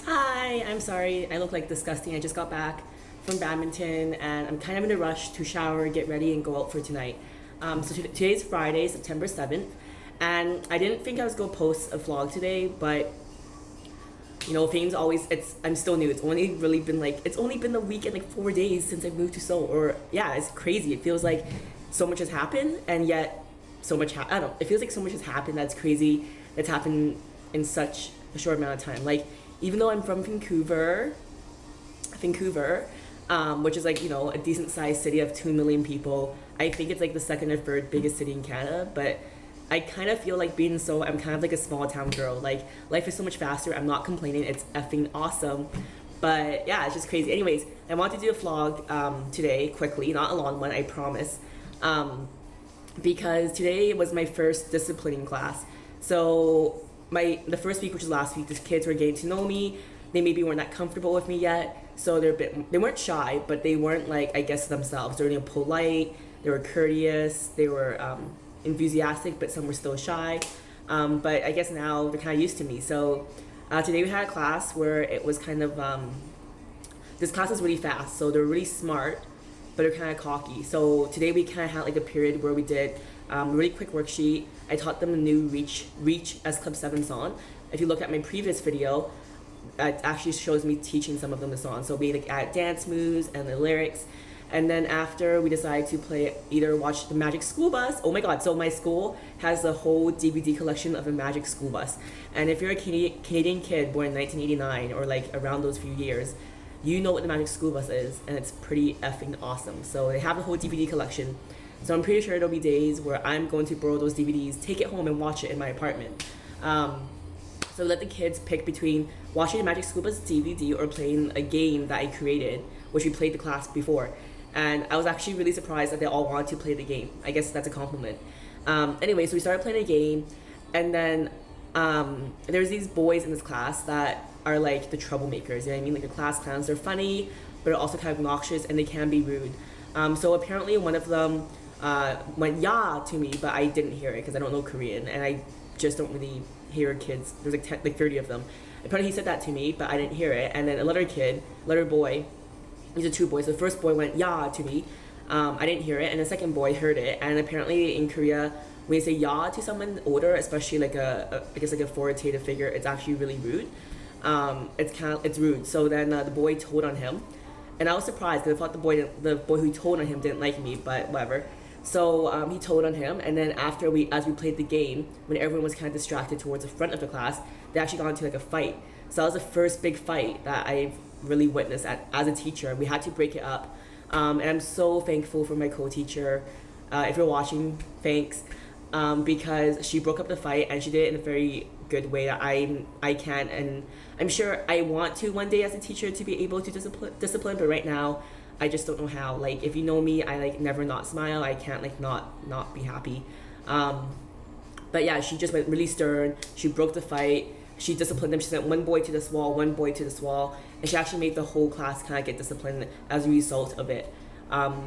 Hi, I'm sorry. I look like disgusting. I just got back from badminton and I'm kind of in a rush to shower, get ready, and go out for tonight. Today's Friday, September 7th, and I didn't think I was going to post a vlog today, but things always, I'm still new. It's only been a week and like 4 days since I moved to Seoul, or yeah, it's crazy. It feels like so much has happened, and yet I don't know, it feels like so much has happened that's crazy, that's happened in such a short amount of time. Like, even though I'm from Vancouver, which is like, a decent sized city of 2 million people. I think it's like the second or third biggest city in Canada, but I kind of feel like I'm kind of like a small town girl. Like, life is so much faster. I'm not complaining. It's effing awesome. But yeah, it's just crazy. Anyways, I want to do a vlog today, quickly, not a long one, I promise. Because today was my first disciplining class. So the first week, which is last week, the kids were getting to know me. They maybe weren't that comfortable with me yet, so they weren't shy, but they weren't, like, I guess, themselves. They were polite, they were courteous, they were enthusiastic, but some were still shy. But I guess now they're kind of used to me. So today we had a class where it was kind of this class is really fast, so they're really smart, but they're kind of cocky. So today we kind of had like a period where we did a really quick worksheet. I taught them a new Reach S Club 7 song. If you look at my previous video, it actually shows me teaching some of them the song. So we like add dance moves and the lyrics. And then after, we decided to watch the Magic School Bus. Oh my god, so my school has a whole DVD collection of the Magic School Bus. And if you're a Canadian kid born in 1989 or like around those few years, you know what the Magic School Bus is, and it's pretty effing awesome. So they have a whole DVD collection. So I'm pretty sure there'll be days where I'm going to borrow those DVDs, take it home, and watch it in my apartment. So let the kids pick between watching the Magic School Bus DVD or playing a game that I created, which we played the class before. And I was actually really surprised that they all wanted to play the game. I guess that's a compliment. Anyway, so we started playing a game, and then there's these boys in this class that are like the troublemakers, you know what I mean? Like the class clowns. They're funny, but they're also kind of obnoxious, and they can be rude. So apparently one of them went "ya" to me, but I didn't hear it because I don't know Korean, and I just don't really hear kids. There's like 30 of them. Apparently he said that to me, but I didn't hear it. And then another boy, these are two boys. The first boy went "ya" to me. I didn't hear it, and the second boy heard it. And apparently in Korea, when you say "ya" to someone older, especially like I guess like a authoritative figure, it's actually really rude. It's rude. So then the boy told on him, and I was surprised because I thought the boy who told on him didn't like me, but whatever. So he told on him, and then as we played the game, when everyone was kind of distracted towards the front of the class, they actually got into like a fight. So that was the first big fight that I've really witnessed as a teacher. We had to break it up, and I'm so thankful for my co-teacher. If you're watching, thanks, because she broke up the fight, and she did it in a very good way that I can, and I'm sure I want to one day as a teacher to be able to discipline, but right now I just don't know how. Like, if you know me, I like never not smile. I can't like not be happy. But yeah, she just went really stern. She broke the fight. She disciplined them. She sent one boy to this wall, one boy to this wall, and she actually made the whole class kind of get disciplined as a result of it,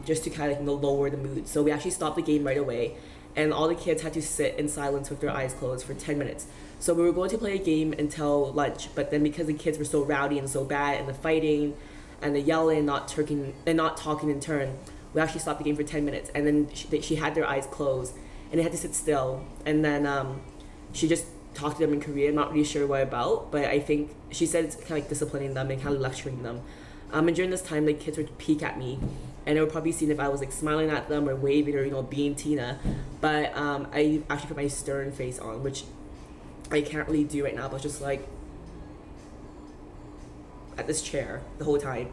just to kind of lower the mood. So we actually stopped the game right away, and all the kids had to sit in silence with their eyes closed for 10 minutes. So we were going to play a game until lunch, but then because the kids were so rowdy and so bad, and the fighting and the yelling, not talking in turn, we actually stopped the game for 10 minutes. And then she had their eyes closed, and they had to sit still. And then she just talked to them in Korean. I'm not really sure what about, but I think she said it's kind of like disciplining them and kind of lecturing them. And during this time, the kids would peek at me, and they would probably see if I was like smiling at them or waving or being Tina. But I actually put my stern face on, which I can't really do right now, but just like at this chair the whole time.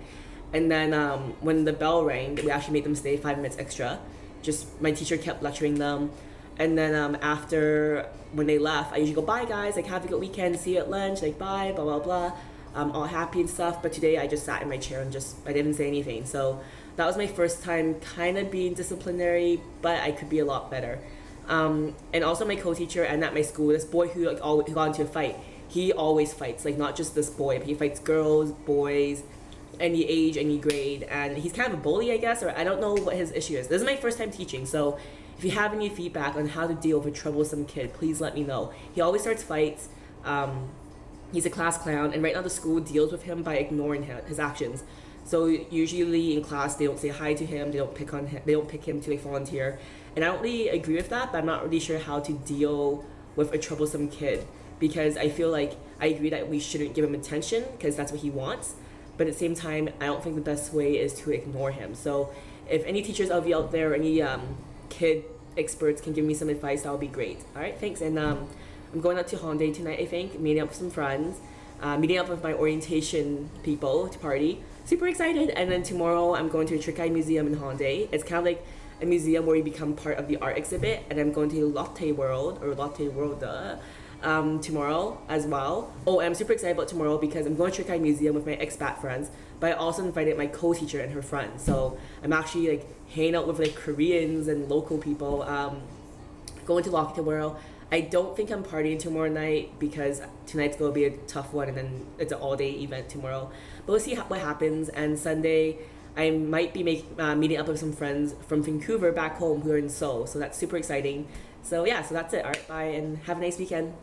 And then when the bell rang, we actually made them stay 5 minutes extra. Just my teacher kept lecturing them. And then after, when they left, I usually go, "Bye guys, like have a good weekend, see you at lunch, like bye, blah blah blah." All happy and stuff. But today I just sat in my chair and I didn't say anything. So that was my first time kind of being disciplinary, but I could be a lot better. And also my co-teacher and at my school, this boy who who got into a fight, he always fights, like not just this boy, but he fights girls, boys, any age, any grade, and he's kind of a bully, I guess, or I don't know what his issue is. This is my first time teaching, so if you have any feedback on how to deal with a troublesome kid, please let me know. He always starts fights, He's a class clown, and right now the school deals with him by ignoring his actions. So usually in class they don't say hi to him, they don't pick on him, they don't pick him to like volunteer, and I don't really agree with that. But I'm not really sure how to deal with a troublesome kid, because I feel like I agree that we shouldn't give him attention because that's what he wants, but at the same time I don't think the best way is to ignore him. So if any teachers out there, or any kid experts can give me some advice, that would be great. All right, thanks. And I'm going out to Hyundai tonight, I think, meeting up with some friends, meeting up with my orientation people to party. Super excited. And then tomorrow I'm going to the Trick Eye Museum in Hyundai. It's kind of like a museum where you become part of the art exhibit, and I'm going to Lotte World, tomorrow as well. Oh, and I'm super excited about tomorrow because I'm going to Trick Eye Museum with my expat friends, but I also invited my co-teacher and her friends. So I'm actually like hanging out with like Koreans and local people, going to Lotte World. I don't think I'm partying tomorrow night because tonight's going to be a tough one, and then it's an all-day event tomorrow. But we'll see what happens. And Sunday, I might be meeting up with some friends from Vancouver back home who are in Seoul. So that's super exciting. So yeah, so that's it. All right, bye, and have a nice weekend.